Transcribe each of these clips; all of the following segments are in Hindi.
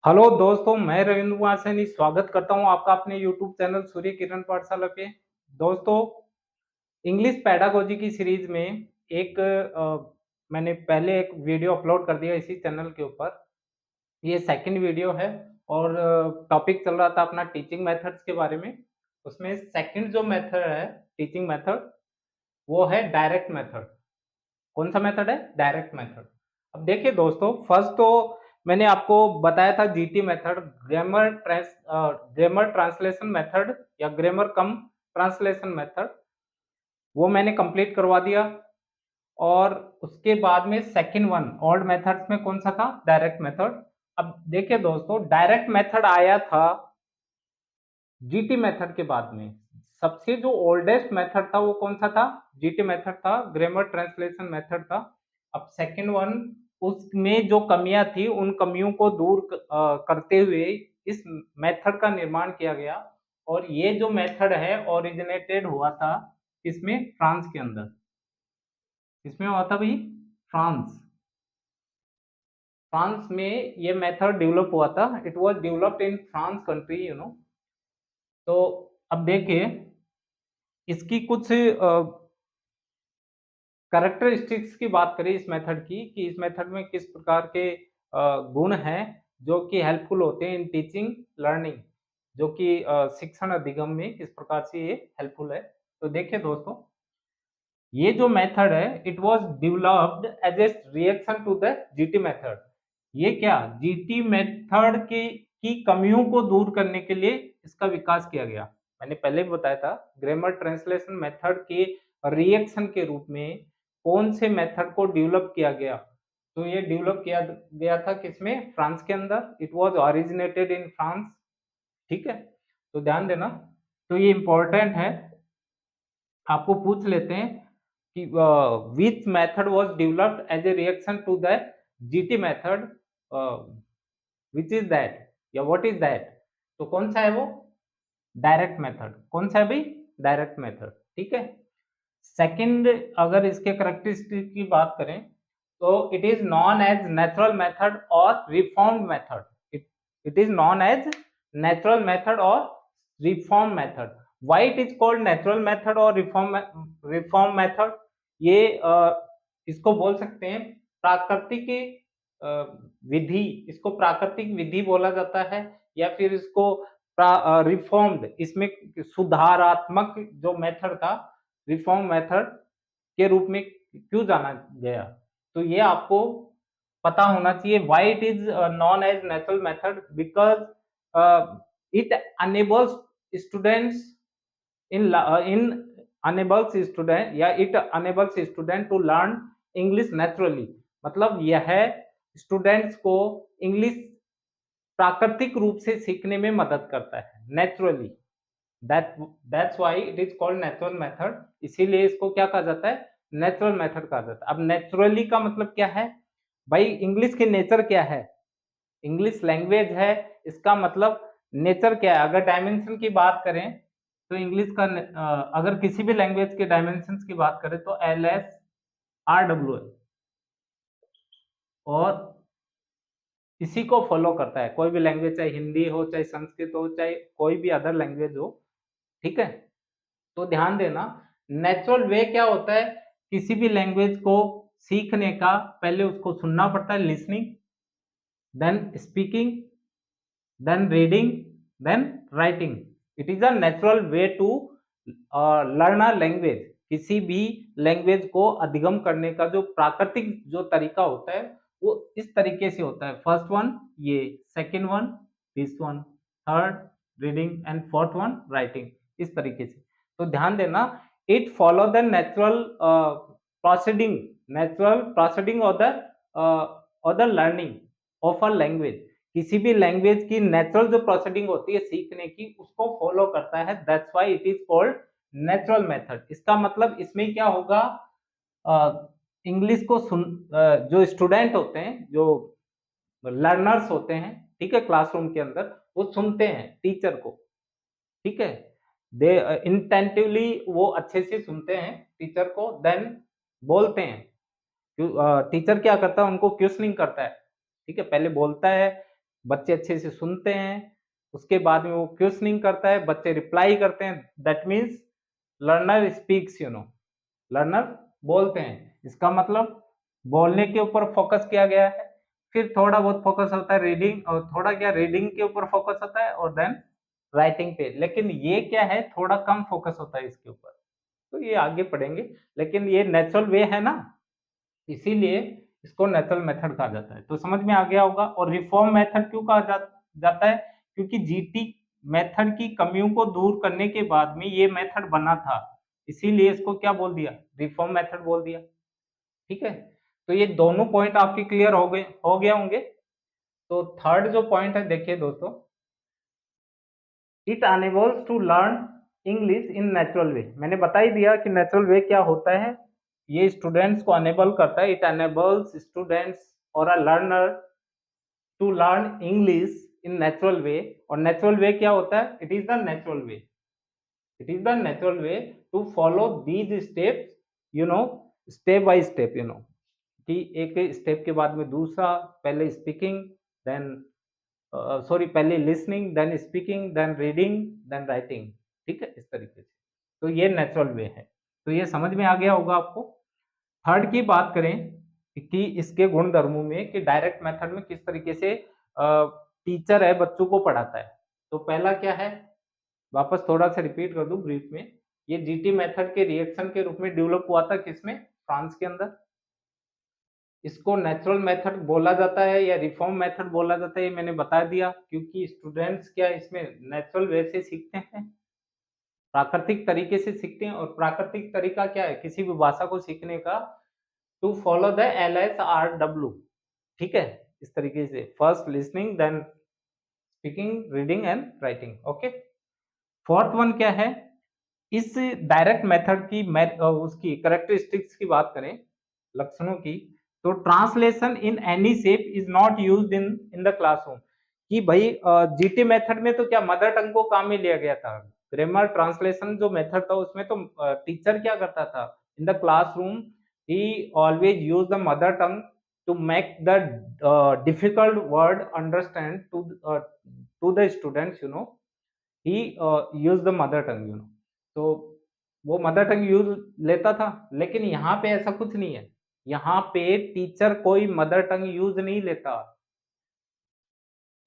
हेलो दोस्तों, मैं रविंद्र कुमार सैनी स्वागत करता हूं आपका अपने यूट्यूब चैनल सूर्य किरण पाठशाला पे। दोस्तों, इंग्लिश पेडागोजी की सीरीज में एक मैंने पहले एक वीडियो अपलोड कर दिया इसी चैनल के ऊपर। ये सेकंड वीडियो है और टॉपिक चल रहा था अपना टीचिंग मेथड्स के बारे में। उसमें सेकंड जो मेथड है टीचिंग मेथड, वो है डायरेक्ट मेथड। कौन सा मेथड है? Direct method. अब देखिए दोस्तों, फर्स्ट तो मैंने आपको बताया था GT method, grammar translation method या ग्रामर कम ट्रांसलेशन मेथड, वो मैंने कंप्लीट करवा दिया। और उसके बाद में सेकंड वन ओल्ड मेथड्स में कौन सा था? Direct method. अब देखिए दोस्तों, डायरेक्ट मेथड आया था जीटी मेथड के बाद में। सबसे जो ओल्डेस्ट मेथड था वो कौन सा था? जीटी मेथड था, ग्रामर ट्रांसलेशन मेथड था। अब सेकंड वन, उसमें जो कमियां थी उन कमियों को दूर करते हुए इस मेथड का निर्माण किया गया। और ये जो मेथड है ओरिजिनेटेड हुआ था इसमें फ्रांस के अंदर। इसमें हुआ था भाई, फ्रांस। फ्रांस में ये मेथड डेवलप हुआ था। It was developed in France country, तो अब देखिए इसकी कुछ कैरेक्टरिस्टिक्स की बात करें इस मेथड की, कि इस मेथड में किस प्रकार के गुण हैं जो कि हेल्पफुल होते हैं इन टीचिंग लर्निंग, जो कि शिक्षण अधिगम में किस प्रकार से ये हेल्पफुल है। तो देखिए दोस्तों, ये जो मेथड है it was developed as a reaction to the GT method. ये क्या जीटी मेथड की कमियों को दूर करने के लिए इसका विकास किया गया। मैंने पहले भी बताया था, ग्रामर ट्रांसलेशन मेथड के रिएक्शन के रूप में कौन से मेथड को डेवलप किया गया। तो ये डेवलप किया गया था किसमें? फ्रांस के अंदर। It was originated in France. ठीक है, तो ध्यान देना। तो ये इंपॉर्टेंट है, आपको पूछ लेते हैं कि which method was developed as a reaction to the GT method, which is that या व्हाट इज दैट। तो कौन सा है वो? Direct method. कौन सा है भाई? Direct method. ठीक है। सेकंड, अगर इसके करेक्टरिस्टिक की बात करें तो it is known as natural method और reformed method. It is known as natural method और reform method. Why it is called natural method और रिफॉर्म मेथड? ये इसको बोल सकते हैं प्राकृतिक विधि। इसको प्राकृतिक विधि बोला जाता है, या फिर इसको रिफॉर्म्ड, इसमें सुधारात्मक जो मेथड था, रिफॉर्म मेथड के रूप में क्यों जाना गया। तो ये आपको पता होना चाहिए। Why it is known as natural method? Because it enables students in enables student या it enables student to learn English naturally. मतलब यह स्टूडेंट्स को इंग्लिश प्राकृतिक रूप से सीखने में मदद करता है, naturally. That's why it is called natural method. इसीलिए इसको क्या कहा जाता है? नेचुरल मेथड कहा जाता है। अब नेचुरली का मतलब क्या है भाई? इंग्लिश की नेचर क्या है? इंग्लिश लैंग्वेज है, इसका मतलब नेचर क्या है? अगर डायमेंशन की बात करें तो इंग्लिश का अगर किसी भी लैंग्वेज के डायमेंशंस की बात करें तो LS RW है, और इसी को फॉलो करता है कोई भी लैंग्वेज, चाहे हिंदी हो, चाहे संस्कृत हो, चाहे कोई भी अदर लैंग्वेज हो। ठीक है, तो ध्यान देना। नेचुरल वे क्या होता है? किसी भी लैंग्वेज को सीखने का पहले उसको सुनना पड़ता है, listening, then speaking, then reading, then writing. It is a natural way to learn a language. किसी भी लैंग्वेज को अधिगम करने का जो प्राकृतिक जो तरीका होता है वो इस तरीके से होता है। फर्स्ट वन ये, second one this one, third reading and fourth one writing, इस तरीके से। तो ध्यान देना, it follow the natural proceeding, natural proceeding और the learning of a language. किसी भी लैंग्वेज की नेचुरल जो प्रोसीडिंग होती है सीखने की, उसको फॉलो करता है। That's why it is called natural method. इसका मतलब इसमें क्या होगा? इंग्लिश को जो स्टूडेंट होते हैं, जो लर्नर्स होते हैं, ठीक है, क्लासरूम के अंदर, वो सुनते हैं टीचर को। ठीक है, दे इंटेंटिवली वो अच्छे से सुनते हैं टीचर को, देन बोलते हैं। टीचर क्या करता है? उनको क्वेश्चनिंग करता है। ठीक है, पहले बोलता है, बच्चे अच्छे से सुनते हैं, उसके बाद में वो क्वेश्चनिंग करता है, बच्चे रिप्लाई करते हैं, that means learner speaks, learner बोलते हैं। इसका मतलब बोलने के ऊपर फोकस किया गया है, फिर थोड़ा बहुत फोकस होता है रीडिंग, और थोड़ा क्या रीडिंग के ऊपर फोकस होता है, और देन राइटिंग पे। लेकिन ये क्या है, थोड़ा कम फोकस होता है इसके ऊपर, तो ये आगे पढ़ेंगे। लेकिन ये नेचुरल वे है ना, इसीलिए इसको नेचुरल मेथड कहा जाता है। तो समझ में आ गया होगा। और रिफॉर्म मेथड क्यों कहा जाता है, क्योंकि जीटी मेथड की कमियों को दूर करने के बाद में ये मेथड बना था, इसीलिए इसको क्या बोल दिया, रिफॉर्म मेथड बोल दिया। ठीक है, तो ये दोनों पॉइंट आपके क्लियर हो गए होंगे। तो थर्ड जो पॉइंट है, देखिए दोस्तों, it enables to learn English in natural way. मैंने बता ही दिया कि नेचुरल वे क्या होता है। ये स्टूडेंट्स को अनेबल करता है, इट अनेबल्स स्टूडेंट्स और a learner to learn English in natural way. और नेचुरल वे क्या होता है, it is the natural way, it is the natural way to follow these steps, step by step, कि एक स्टेप के बाद में दूसरा, पहले स्पीकिंग, देन सॉरी, पहले listening, then speaking, then reading, then writing. ठीक है, इस तरीके से। तो ये नेचुरल वे है। तो ये समझ में आ गया होगा आपको। थर्ड की बात करें कि इसके गुण धर्मों में, कि डायरेक्ट मेथड में किस तरीके से टीचर है बच्चों को पढ़ाता है। तो पहला क्या है, वापस थोड़ा सा रिपीट कर दूं ब्रीफ में, ये जीटी मेथड के रिएक्शन के रूप में डेवलप हुआ था, किसमें, फ्रांस के अंदर। इसको नेचुरल मेथड बोला जाता है या रिफॉर्म मेथड बोला जाता है, ये मैंने बता दिया, क्योंकि स्टूडेंट्स क्या इसमें नेचुरल वे से सीखते हैं, प्राकृतिक तरीके से सीखते हैं। और प्राकृतिक तरीका क्या है किसी भी भाषा को सीखने का, टू फॉलो द LSRW। ठीक है, इस तरीके से, first listening, then speaking, reading and writing. Okay. Fourth one क्या है, इस डायरेक्ट मेथड की उसकी करेक्टरिस्टिक्स की बात करें, लक्षणों की, तो translation in any shape is not used in the classroom. कि भाई जीटी मेथड में तो क्या मदर टंग को काम में लिया गया था, ग्रामर ट्रांसलेशन जो मेथड था उसमें तो टीचर क्या करता था, in the classroom he always use the mother tongue to make the difficult word understand to the students, he use the mother tongue, तो वो मदर टंग यूज लेता था। लेकिन यहाँ पे ऐसा कुछ नहीं है, यहाँ पे टीचर कोई मदर टंग यूज नहीं लेता।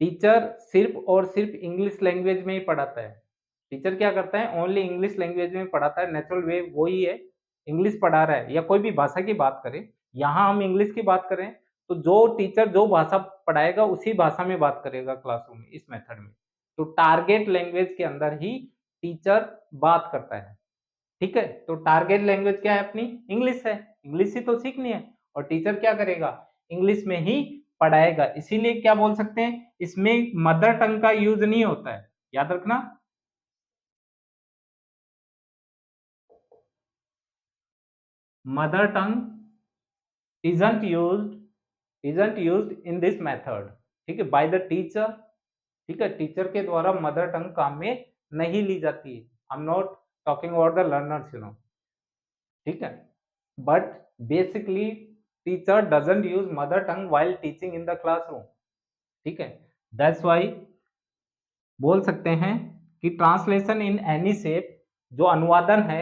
टीचर सिर्फ और सिर्फ इंग्लिश लैंग्वेज में ही पढ़ाता है। टीचर क्या करता है, ओनली इंग्लिश लैंग्वेज में पढ़ाता है। नेचुरल वे वही है, इंग्लिश पढ़ा रहा है, या कोई भी भाषा की बात करें, यहाँ हम इंग्लिश की बात करें, तो जो टीचर जो भाषा पढ़ाएगा उसी भाषा में बात करेगा क्लासरूम में, इस मेथड में। तो टारगेट लैंग्वेज के अंदर ही टीचर बात करता है। ठीक है, तो टारगेट लैंग्वेज क्या है अपनी, इंग्लिश है, इंग्लिश ही तो सीखनी है, और टीचर क्या करेगा, इंग्लिश में ही पढ़ाएगा। इसीलिए क्या बोल सकते हैं, इसमें मदर टंग का यूज नहीं होता है, याद रखना। Mother tongue isn't used in this method। ठीक है, बाय द टीचर। ठीक है, टीचर के द्वारा मदर टंग काम में नहीं ली जाती है। I am not talking about the learners, ठीक है, but basically teacher doesn't use mother tongue while teaching in the classroom. ठीक है, दैट्स वाई बोल सकते हैं कि ट्रांसलेशन इन एनी शेप, जो अनुवादन है,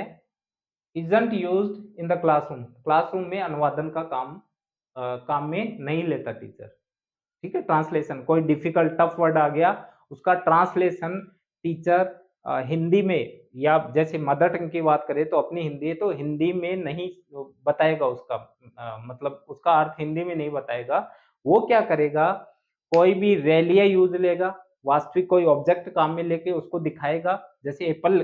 isn't used in the classroom. Classroom में अनुवादन का काम में नहीं लेता टीचर। ठीक है, ट्रांसलेशन, कोई डिफिकल्ट टफ वर्ड आ गया, उसका ट्रांसलेशन टीचर हिंदी में, या जैसे मदर टंग की बात करें तो अपनी हिंदी है, तो हिंदी में नहीं बताएगा उसका, मतलब उसका अर्थ हिंदी में नहीं बताएगा। वो क्या करेगा, कोई भी रेलिया यूज लेगा, वास्तविक कोई ऑब्जेक्ट काम में लेके उसको दिखाएगा। जैसे एप्पल,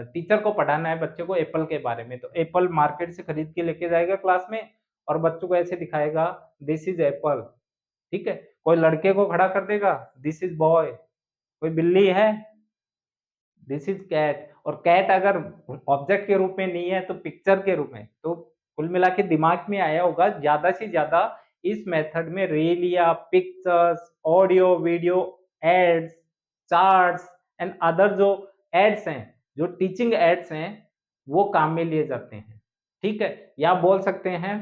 टीचर को पढ़ाना है बच्चे को एप्पल के बारे में, तो एप्पल मार्केट से खरीद के लेके जाएगा क्लास में, और बच्चों को ऐसे दिखाएगा, दिस इज एप्पल। ठीक है, कोई लड़के को खड़ा कर देगा, दिस इज बॉय। कोई बिल्ली है, दिस इज कैट। और कैट अगर ऑब्जेक्ट के रूप में नहीं है तो पिक्चर के रूप में। तो कुल मिला के दिमाग में आया होगा, ज्यादा से ज्यादा इस मेथड में realia, pictures, audio, video, aids, charts and other जो एड्स हैं, जो टीचिंग एड्स हैं, वो काम में लिए जाते हैं। ठीक है, या बोल सकते हैं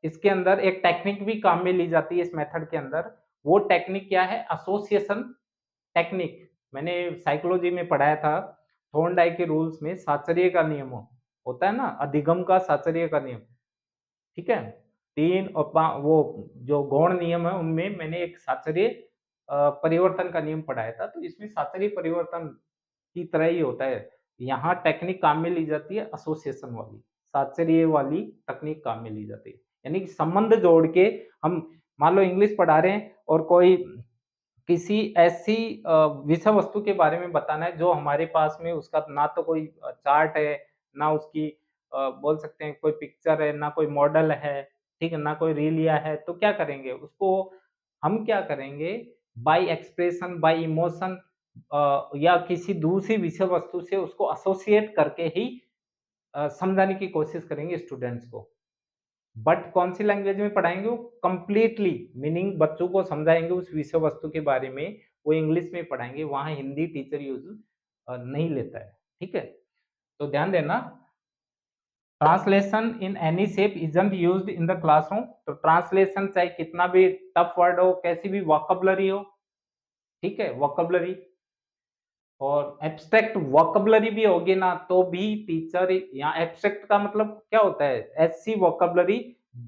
इसके अंदर एक टेक्निक भी काम में ली जाती है इस मेथड के अंदर, वो टेक्निक क्या है? Association technique. मैंने साइकोलॉजी में पढ़ाया था, थॉर्नडाइक के रूल्स में साहचर्य का नियम होता है ना, अधिगम का साहचर्य का नियम, ठीक है? 3 और वो जो गौण नियम है उनमें मैंने एक साहचर्य परिवर्तन का नियम पढ़ाया था, तो इसमें साहचर्य परिवर्तन की तरह ही होता है। यहाँ टेक्निक काम में ली जाती है एसोसिएशन वाली, साहचर्य वाली तकनीक काम में ली जाती है। यानी कि संबंध जोड़ के हम मान लो इंग्लिश पढ़ा रहे हैं और कोई किसी ऐसी विषय वस्तु के बारे में बताना है जो हमारे पास में उसका ना तो कोई चार्ट है, ना उसकी बोल सकते हैं कोई पिक्चर है, ना कोई मॉडल है, ठीक है? ना कोई रील है, तो क्या करेंगे? उसको हम क्या करेंगे? बाय एक्सप्रेशन, बाय इमोशन या किसी दूसरी विषय वस्तु से उसको एसोसिएट करके ही समझाने की कोशिश करेंगे स्टूडेंट्स को। बट कौन सी लैंग्वेज में पढ़ाएँगे? वो कंप्लीटली मीनिंग बच्चों को समझाएँगे उस विषय वस्तु के बारे में, वो इंग्लिश में पढ़ाएँगे, वहाँ हिंदी टीचर यूज़ नहीं लेता है, ठीक है? तो ध्यान देना, translation in any shape isn't used in the classroom. तो ट्रांसलेशन चाहे कितना भी टफ वर्ड हो, कैसी भी वोकैब्युलरी हो, ठीक है? वोकैब्युलरी और एब्स्ट्रैक्ट वोकैब्युलरी भी होगी ना, तो भी टीचर यहाँ एब्स्ट्रैक्ट का मतलब क्या होता है? ऐसी वोकैब्युलरी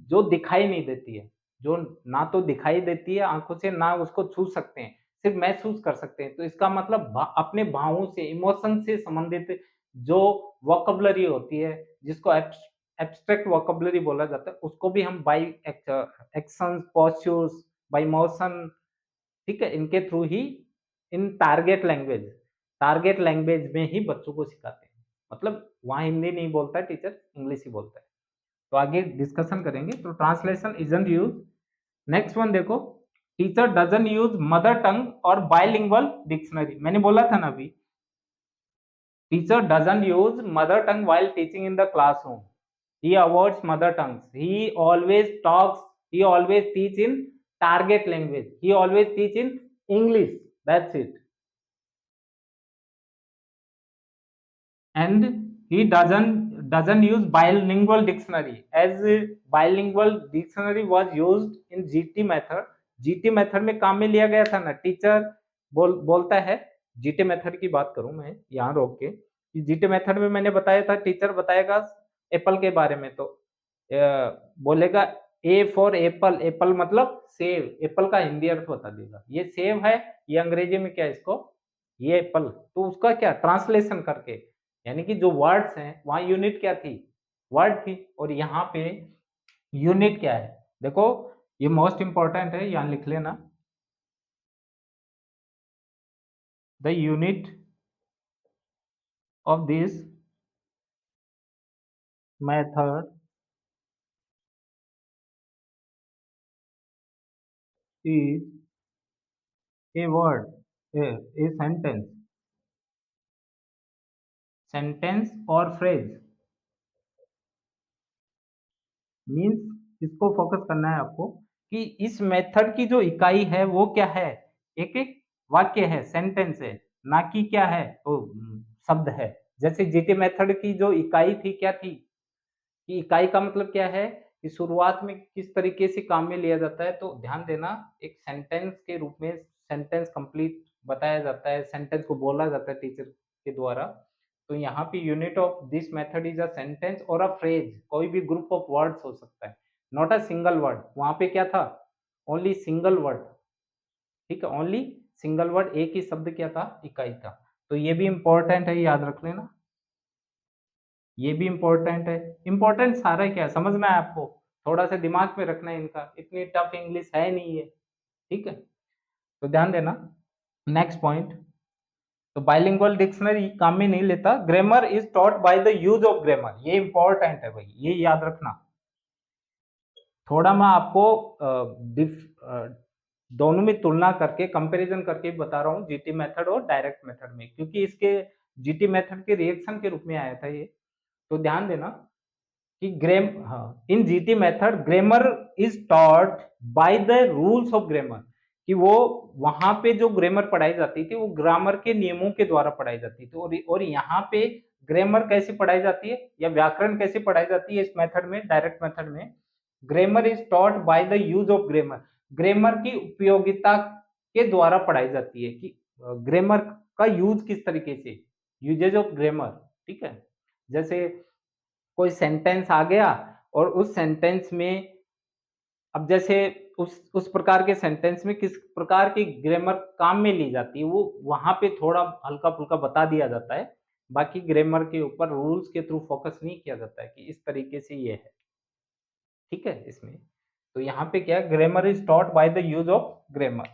जो दिखाई नहीं देती है, जो ना तो दिखाई देती है आँखों से, ना उसको छू सकते हैं, सिर्फ़ महसूस कर सकते हैं। तो इसका मतलब अपने भावों से, इमोशन से संबंधित जो वोकैब्युलरी होती है, जिसको एब्स्ट्रैक्ट वोकैब्युलरी बोला जाता है, उसको भी हम by actions, postures, by motion, ठीक है? इनके थ्रू ही इन टारगेट लैंग्वेज में ही बच्चों को सिखाते हैं। मतलब वहाँ हिंदी नहीं बोलता है टीचर, इंग्लिश ही बोलता है। तो आगे डिस्कशन करेंगे। तो translation isn't used. Next one देखो, teacher doesn't use mother tongue और बाइलिंगुअल डिक्शनरी। मैंने बोला था ना अभी, teacher doesn't use mother tongue while teaching in the classroom. He avoids mother tongues. He always teach in target language. He always teach in English. That's it. And he doesn't use bilingual dictionary, as bilingual dictionary was used in GT method. GT method में काम में लिया गया था ना, टीचर बोलता है, GT मेथड की बात करूं मैं यहाँ रोक के, कि GT मेथड में मैंने बताया था टीचर बताएगा एप्पल के बारे में, तो बोलेगा ए फॉर एप्पल, एप्पल मतलब सेब, एप्पल का हिंदी अर्थ बता देगा, ये सेब है, ये अंग्रेजी में क्या है इसको, ये एप्पल। तो उसका क्या ट्रांसलेशन करके, यानी कि जो वर्ड्स हैं वहाँ यूनिट क्या थी, वर्ड थी, और यहाँ पे यूनिट क्या है, देखो ये मोस्ट इंपॉर्टेंट है, यहाँ लिख लेना, the unit of this method is a word, a sentence और फ्रेज। मीन्स इसको फोकस करना है आपको कि इस मेथड की जो इकाई है वो क्या है, एक एक वाक्य है, सेंटेंस है, ना कि क्या है, तो शब्द है। जैसे जीटी मेथड की जो इकाई थी क्या थी, कि इकाई का मतलब क्या है कि शुरुआत में किस तरीके से काम में लिया जाता है, तो ध्यान देना, एक सेंटेंस के रूप में सेंटेंस कंप्लीट बताया जाता है, सेंटेंस को बोला जाता है टीचर के द्वारा। तो यहाँ पे unit of this method is a sentence और अ फ्रेज, कोई भी ग्रुप ऑफ वर्ड्स हो सकता है, नॉट अ सिंगल वर्ड। वहां पे क्या था, ओनली सिंगल वर्ड, ठीक है, ओनली सिंगल वर्ड, एक ही शब्द क्या था, इकाई था। तो ये भी इंपॉर्टेंट है, याद रख लेना, ये भी इम्पोर्टेंट है। इम्पोर्टेंट सारा क्या है समझना है आपको, थोड़ा सा दिमाग में रखना है, इनका इतनी टफ इंग्लिश है नहीं है, ठीक है? तो ध्यान देना। नेक्स्ट पॉइंट, तो बाइलिंगुअल डिक्शनरी काम में नहीं लेता, grammar is taught by the use of grammar, ये इंपॉर्टेंट है भाई, ये याद रखना। थोड़ा मैं आपको दोनों में तुलना करके कंपैरिजन करके बता रहा हूँ, जीटी मेथड और डायरेक्ट मेथड में, क्योंकि इसके जीटी मेथड के रिएक्शन के रूप में आया था ये। तो ध्यान देना कि in GT method grammar is taught by the rules of grammar, कि वो वहां पे जो ग्रामर पढ़ाई जाती थी वो ग्रामर के नियमों के द्वारा पढ़ाई जाती थी, और यहाँ पे ग्रामर कैसे पढ़ाई जाती है या व्याकरण कैसे पढ़ाई जाती है इस मेथड में, डायरेक्ट मेथड में, grammar is taught by the use of grammar. Grammar की उपयोगिता के द्वारा पढ़ाई जाती है कि ग्रामर का यूज किस तरीके से, यूजेज ऑफ ग्रामर, ठीक है। जैसे कोई सेंटेंस आ गया और उस सेंटेंस में, अब जैसे उस प्रकार के सेंटेंस में किस प्रकार की ग्रामर काम में ली जाती है, वो वहां पे थोड़ा हल्का फुल्का बता दिया जाता है। बाकी ग्रामर के ऊपर रूल्स के थ्रू फोकस नहीं किया जाता है कि इस तरीके से ये है, ठीक है इसमें। तो यहाँ पे क्या है, grammar is taught by the use of grammar.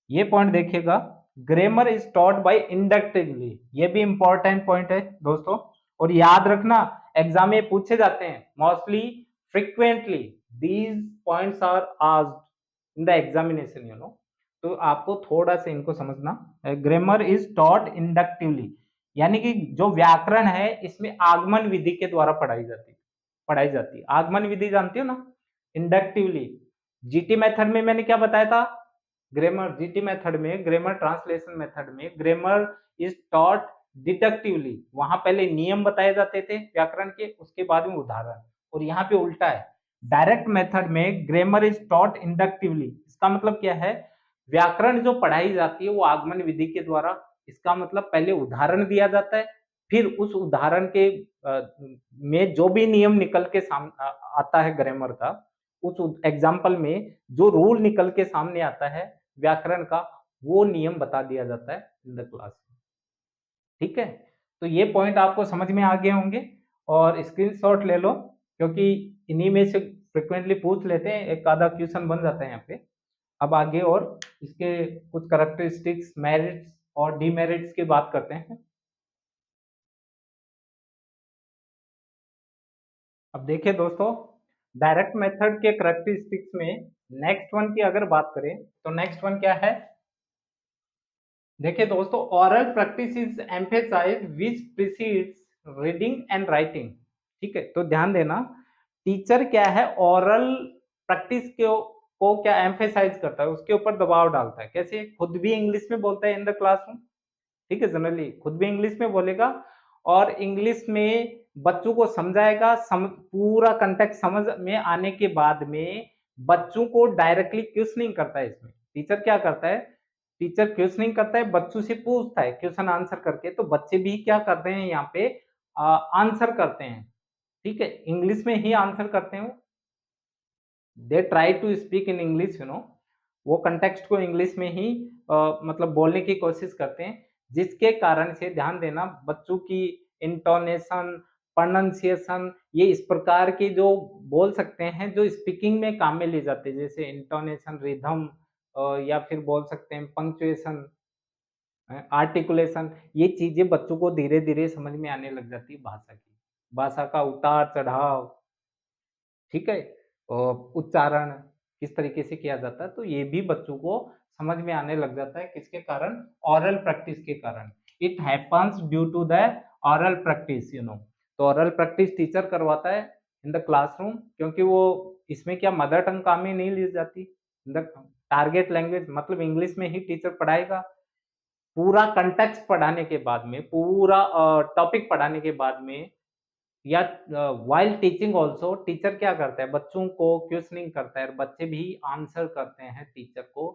ये पॉइंट देखिएगा, grammar is taught bye inductively, ये भी इंपॉर्टेंट पॉइंट है दोस्तों। और याद रखना, एग्जाम में पूछे जाते हैं mostly, frequently these points are asked in the examination, you know. तो आपको थोड़ा सा इनको समझना। ग्रामर इज टॉट इंडक्टिवली, यानी कि जो व्याकरण है इसमें आगमन विधि के द्वारा पढ़ाई जाती है। आगमन विधि जानती हो ना, इंडक्टिवली। जीटी मेथड में मैंने क्या बताया था, ग्रामर, जीटी मेथड में, ग्रामर ट्रांसलेशन मेथड में ग्रामर इज टॉट डिडक्टिवली, वहां पहले नियम बताए जाते थे व्याकरण के, उसके बाद में उदाहरण। और यहाँ पे उल्टा है, डायरेक्ट मेथड में ग्रामर इज टॉट इंडक्टिवली। इसका मतलब क्या है, व्याकरण जो पढ़ाई जाती है वो आगमन विधि के द्वारा, इसका मतलब पहले उदाहरण दिया जाता है, फिर उस उदाहरण के में जो भी नियम निकल के सामने आता है ग्रामर का, उस एग्जाम्पल में जो रूल निकल के सामने आता है व्याकरण का, वो नियम बता दिया जाता है इन द क्लास, ठीक है। तो ये पॉइंट आपको समझ में आ गए होंगे, और स्क्रीनशॉट ले लो, क्योंकि इन्हीं में से फ्रिक्वेंटली पूछ लेते हैं, एक आधा क्वेश्चन बन जाता है यहाँ पे। अब आगे और इसके कुछ कैरेक्टरिस्टिक्स, मेरिट्स और डीमेरिट्स की बात करते हैं। अब देखिए दोस्तों, डायरेक्ट मेथड के कैरेक्टरिस्टिक्स में नेक्स्ट वन की अगर बात करें, तो नेक्स्ट वन क्या है, देखिए दोस्तों, oral practice is emphasize which precedes reading and writing, ठीक है। तो ध्यान देना, टीचर क्या है, ओरल प्रैक्टिस को क्या एम्फेसाइज करता है, उसके ऊपर दबाव डालता है। कैसे, खुद भी इंग्लिश में बोलता है इन द क्लासरूम, ठीक है, जनरली खुद भी इंग्लिश में बोलेगा, और इंग्लिश में बच्चों को समझाएगा, पूरा कंटेक्ट समझ में आने के बाद में बच्चों को डायरेक्टली क्वेश्चनिंग करता है। इसमें टीचर क्या करता है, टीचर क्वेश्चनिंग करता है, बच्चों से पूछता है क्वेश्चन आंसर करके, तो बच्चे भी क्या करते हैं यहाँ पे, आंसर करते हैं, ठीक है, इंग्लिश में ही आंसर करते हैं। They try to speak in English, you know, वो कंटेक्स्ट को इंग्लिश में ही मतलब बोलने की कोशिश करते हैं, जिसके कारण से ध्यान देना, बच्चों की इंटोनेशन, प्रोनाउंसिएशन, ये इस प्रकार के जो बोल सकते हैं, जो स्पीकिंग में काम में ले जाते हैं, जैसे इंटोनेशन, रिदम, या फिर बोल सकते हैं पंक्चुएशन, आर्टिकुलेशन, ये चीजें बच्चों को धीरे धीरे समझ में आने लग जाती है भाषा की, भाषा का उतार चढ़ाव, ठीक है, उच्चारण किस तरीके से किया जाता है, तो ये भी बच्चों को समझ में आने लग जाता है, किसके कारण, ओरल प्रैक्टिस के कारण। It happens due to the oral practice, you know. तो ओरल प्रैक्टिस टीचर करवाता है इन द क्लासरूम, क्योंकि वो इसमें क्या मदर टंग काम में नहीं ली जाती, इन द टारगेट लैंग्वेज, मतलब इंग्लिश में ही टीचर पढ़ाएगा। पूरा कंटेक्स्ट पढ़ाने के बाद में, पूरा टॉपिक पढ़ाने के बाद में, या व्हाइल टीचिंग आल्सो टीचर क्या करता है, बच्चों को क्वेश्चनिंग करता है, और बच्चे भी आंसर करते हैं टीचर को,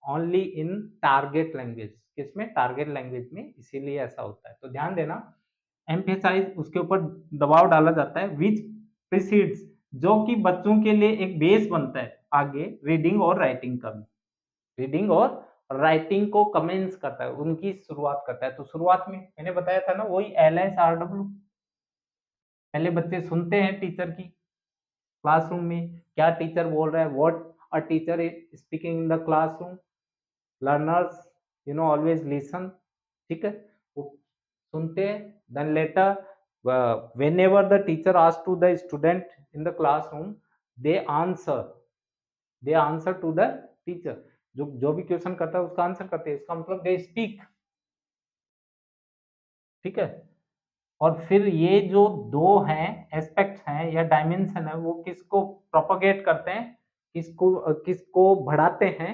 ओनली इन टारगेट लैंग्वेज, किसमें, टारगेट लैंग्वेज में, इसीलिए ऐसा होता है। तो ध्यान देना, एम्फेसाइज उसके ऊपर दबाव डाला जाता है, विच प्रीसीड्स, जो कि बच्चों के लिए एक बेस बनता है आगे रीडिंग और राइटिंग का भी, रीडिंग और राइटिंग को कमेंस करता है, उनकी शुरुआत करता है। तो शुरुआत में मैंने बताया था ना, वही LSRW, पहले बच्चे सुनते हैं टीचर की, क्लासरूम में क्या टीचर बोल रहा है, what a teacher is speaking in the classroom, learners, you know, always listen, ठीक है, वो सुनते हैं। Then later, whenever the teacher asks to the student in the classroom, they answer they answer to the teacher, जो जो भी क्वेश्चन करता है उसका आंसर करते हैं, इसका मतलब दे स्पीक, ठीक है। और फिर ये जो दो हैं, एस्पेक्ट्स हैं या डायमेंशन है, वो किसको प्रोपोगेट करते हैं, किसको बढ़ाते हैं,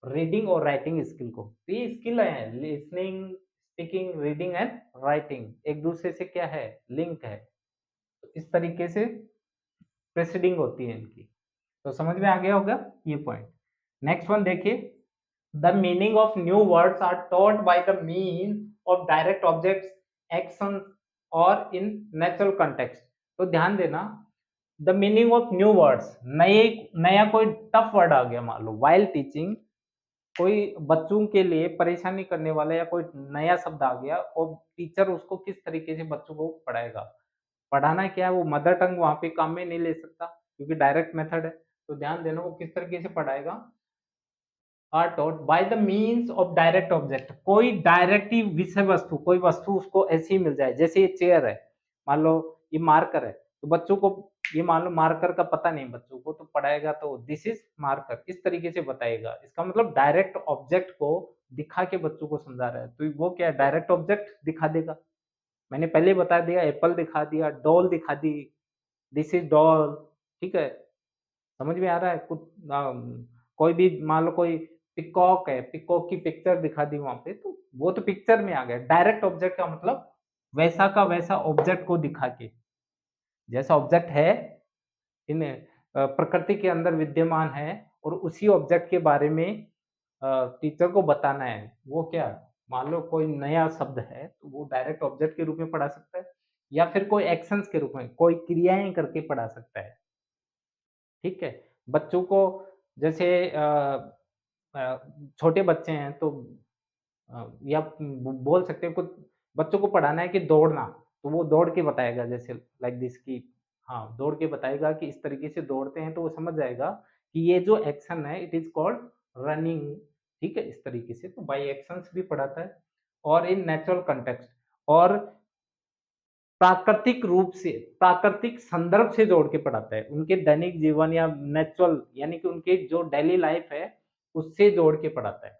रीडिंग और राइटिंग स्किल को। तो ये स्किल है, listening, speaking, reading and writing, एक दूसरे से क्या है, लिंक है। तो इस तरीके से प्रेसिडिंग होती है इनकी। तो समझ में आ गया होगा ये पॉइंट। नेक्स्ट वन देखिए, the meaning of new words are taught by the mean of direct objects, action और इन नेचुरल कंटेक्स्ट। तो ध्यान देना, the meaning of new words, नए नया कोई टफ वर्ड आ गया मान लो वाइल टीचिंग, कोई बच्चों के लिए परेशानी करने वाला या कोई नया शब्द आ गया और टीचर उसको किस तरीके से बच्चों को पढ़ाएगा। पढ़ाना क्या है, वो मदर टंग वहाँ पे काम में नहीं ले सकता क्योंकि डायरेक्ट मेथड है। तो ध्यान देना वो किस तरीके से पढ़ाएगा। Are taught by the means of direct object, कोई डायरेक्ट ही विषय वस्तु, कोई वस्तु उसको ऐसी ही मिल जाए। जैसे ये चेयर है, मान लो ये मार्कर है, तो बच्चों को ये मान लो मार्कर का पता नहीं बच्चों को, तो पढ़ाएगा तो दिस इज मार्कर इस तरीके से बताएगा। इसका मतलब डायरेक्ट ऑब्जेक्ट को दिखा के बच्चों को समझा रहा है। तो वो क्या है, डायरेक्ट ऑब्जेक्ट दिखा देगा। मैंने पहले ही बता दिया, एप्पल दिखा दिया, डॉल दिखा दी, दिस इज डॉल। ठीक है, समझ में आ रहा है कुछ। कोई भी मान लो कोई पिकॉक है, पिकॉक की पिक्चर दिखा दी वहां पे, तो वो तो पिक्चर में आ गया। डायरेक्ट ऑब्जेक्ट का मतलब वैसा का वैसा ऑब्जेक्ट को दिखा के, जैसा ऑब्जेक्ट है इन प्रकृति के अंदर विद्यमान है और उसी ऑब्जेक्ट के बारे में टीचर को बताना है। वो क्या, मान लो कोई नया शब्द है तो वो डायरेक्ट ऑब्जेक्ट के रूप में पढ़ा सकता है, या फिर कोई एक्शंस के रूप में कोई क्रियाएं करके पढ़ा सकता है। ठीक है, बच्चों को जैसे छोटे बच्चे हैं तो या बोल सकते हैं कुछ बच्चों को पढ़ाना है कि दौड़ना, तो वो दौड़ के बताएगा जैसे लाइक दिस की, हाँ, दौड़ के बताएगा कि इस तरीके से दौड़ते हैं, तो वो समझ जाएगा कि ये जो एक्शन है इट इज कॉल्ड रनिंग। ठीक है, इस तरीके से तो बाय एक्शंस भी पढ़ाता है और इन नेचुरल कंटेक्स्ट और प्राकृतिक रूप से, प्राकृतिक संदर्भ से जोड़ के पढ़ाता है। उनके दैनिक जीवन या नेचुरल यानी कि उनके जो डेली लाइफ है उससे जोड़ के पढ़ाता है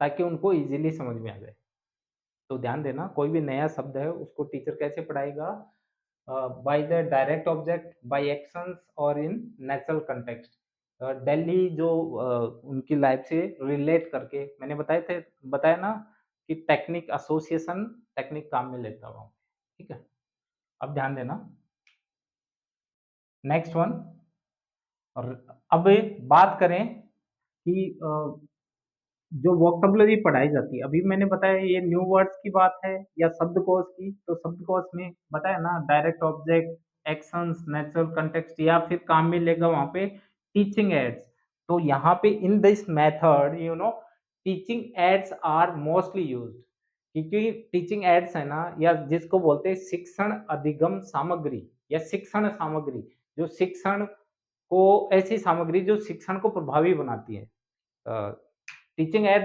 ताकि उनको इजीली समझ में आ जाए। तो ध्यान देना, कोई भी नया शब्द है उसको टीचर कैसे पढ़ाएगा, by the direct object, by actions और इन नेचुरल कंटेक्स्ट। डेली जो उनकी लाइफ से रिलेट करके, मैंने बताया ना कि टेक्निक एसोसिएशन टेक्निक काम में लेता हूँ। ठीक है, अब ध्यान देना नेक्स्ट वन। और अब बात करें कि जो वोकैब्युलरी पढ़ाई जाती है, अभी मैंने बताया ये न्यू वर्ड्स की बात है या शब्दकोश की, तो शब्दकोश में बताया ना direct object, actions, natural context या फिर काम में लेगा वहां पे टीचिंग एड्स। तो यहाँ पे in this method teaching aids are mostly used, क्योंकि टीचिंग एड्स है ना, या जिसको बोलते हैं शिक्षण अधिगम सामग्री या शिक्षण सामग्री, जो शिक्षण को ऐसी सामग्री जो शिक्षण को प्रभावी बनाती है। टीचिंग एड,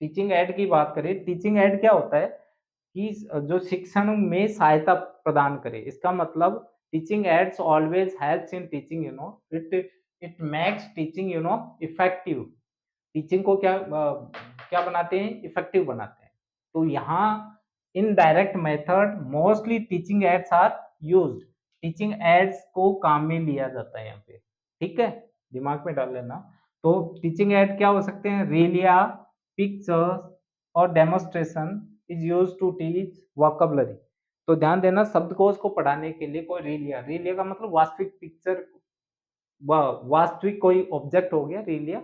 टीचिंग एड की बात करें, टीचिंग एड क्या होता है कि जो शिक्षण में सहायता प्रदान करे। इसका मतलब teaching aids always helps in teaching, it it makes teaching effective. Teaching को क्या बनाते हैं, इफेक्टिव बनाते हैं। तो यहाँ in direct method mostly teaching aids are used, teaching aids को काम में लिया जाता है यहाँ पे। ठीक है, दिमाग में डाल लेना। तो टीचिंग एड क्या हो सकते हैं, रीलिया, पिक्चर्स और demonstration is use to teach vocabulary. तो ध्यान देना, शब्दकोश को पढ़ाने के लिए कोई रीलिया, रीलिया का मतलब वास्तविक पिक्चर, वास्तविक कोई ऑब्जेक्ट हो गया रीलिया,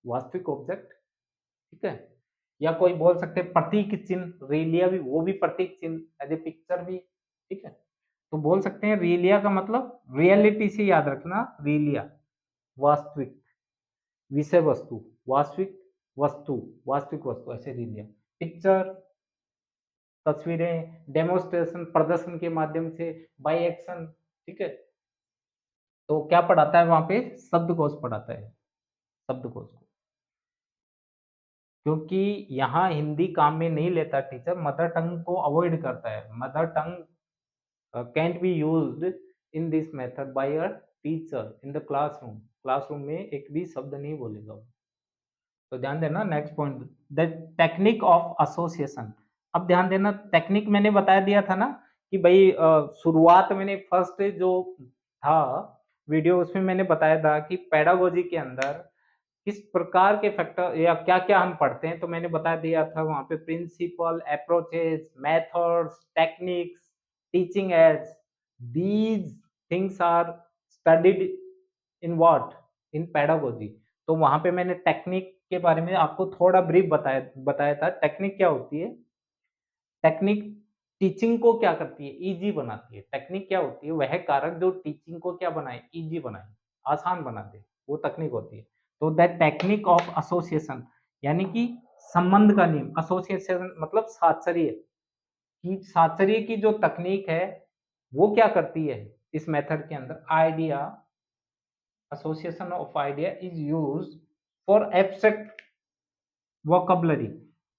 वास्तविक ऑब्जेक्ट। ठीक है, या कोई बोल सकते हैं प्रतीक चिन्ह, रीलिया भी, वो भी प्रतीक चिन्ह एज ए पिक्चर भी। ठीक है, तो बोल सकते हैं रीलिया का मतलब रियलिटी से याद रखना, रीलिया वास्तविक, विषय वस्तु, वास्तविक वस्तु, वास्तविक वस्तु ऐसे रीलिया। पिक्चर तस्वीरें, डेमोस्ट्रेशन प्रदर्शन के माध्यम से, बाय एक्शन। ठीक है, तो क्या पढ़ाता है वहां पे, शब्दकोश पढ़ाता है, शब्दकोश को। क्योंकि यहाँ हिंदी काम में नहीं लेता टीचर, मदर टंग को अवॉइड करता है। Mother tongue cantt be used in this method by a teacher in the classroom, classroom में एक भी शब्द नहीं बोलेगा वो। तो ध्यान देना next point, the technique of association. अब ध्यान देना, टेक्निक मैंने बता दिया था ना कि भाई शुरुआत मैंने फर्स्ट जो था वीडियो उसमें मैंने बताया था कि पेडागोजी के अंदर किस प्रकार के फैक्टर या क्या क्या हम पढ़ते हैं। तो मैंने बता दिया था वहां पे principle, approaches, methods, techniques, teaching aids, these things are studied in what, in pedagogy. तो वहाँ पे मैंने टेक्निक के बारे में आपको थोड़ा ब्रीफ बताया बताया था। टेक्निक क्या होती है? टेक्निक टीचिंग को क्या करती है? ईज़ी बनाती है। टेक्निक क्या होती है? वह कारक जो टीचिंग को क्या बनाए? ईज़ी बनाए, आसान बना दे, वो तकनीक होती है। तो दैट टेक्निक ऑफ एसोसिएशन यानी कि संबंध का नियम, एसोसिएशन मतलब साहचर्य कि साहचर्य की जो तकनीक है, वो क्या करती है इस मेथड के अंदर? Idea association of idea is used for abstract vocabulary.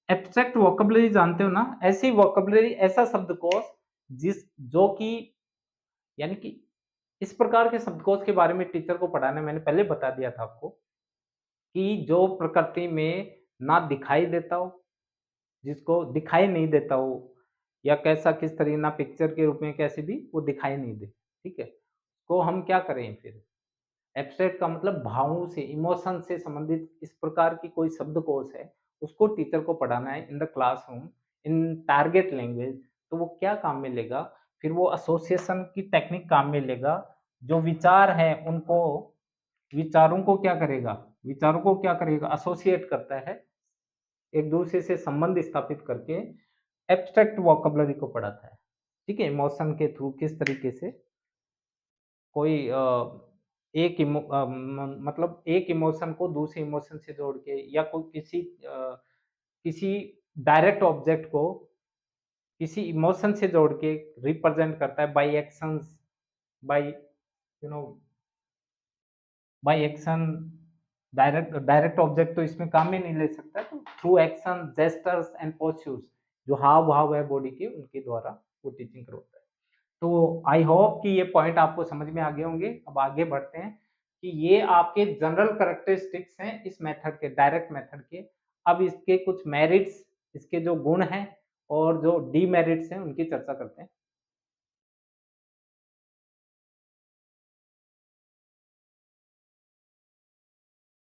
Abstract vocabulary जानते हो ना? ऐसी वोकैब्युलरी ऐसा शब्दकोश जिस जो कि यानी कि इस प्रकार के शब्दकोश के बारे में टीचर को पढ़ाना मैंने पहले बता दिया था आपको कि जो प्रकृति में ना दिखाई देता हो, जिसको दिखाई नहीं देता हो या कैसा किस तरह ना पिक्चर के रूप में कैसे भी वो दिखाई नहीं दे, ठीक है? तो हम क्या करें फिर? एब्स्ट्रैक्ट का मतलब भावों से, इमोशन से संबंधित इस प्रकार की कोई शब्दकोश है, उसको टीचर को पढ़ाना है इन the classroom, in target language, तो वो क्या काम में लेगा? फिर वो एसोसिएशन की टेक्निक काम में लेगा, जो विचार हैं उनको विचारों को क्या करेगा? विचारों को क्या करेगा? एसोसिएट करता है, एक-दूसरे से संबंध स्थापित करके एब्स्ट्रैक्ट वोकैब्युलरी को पढ़ाता है, ठीक है? इमोशन के थ्रू किस तरीके से कोई एक मतलब एक इमोशन को दूसरे इमोशन से जोड़ के या कोई किसी डायरेक्ट ऑब्जेक्ट को किसी इमोशन से जोड़ के रिप्रेजेंट करता है by actions, by you know by action direct direct object तो इसमें काम में नहीं ले सकता, तो through action, gestures and postures जो हाव-भाव है बॉडी के उनके द्वारा वो टीचिंग करवाता है। तो आई होप कि ये पॉइंट आपको समझ में आ गए होंगे। अब आगे बढ़ते हैं कि ये आपके जनरल कैरेक्टरिस्टिक्स हैं इस मेथड के, डायरेक्ट मेथड के। अब इसके कुछ मेरिट्स, इसके जो गुण हैं और जो डीमेरिट्स हैं उनकी चर्चा करते हैं।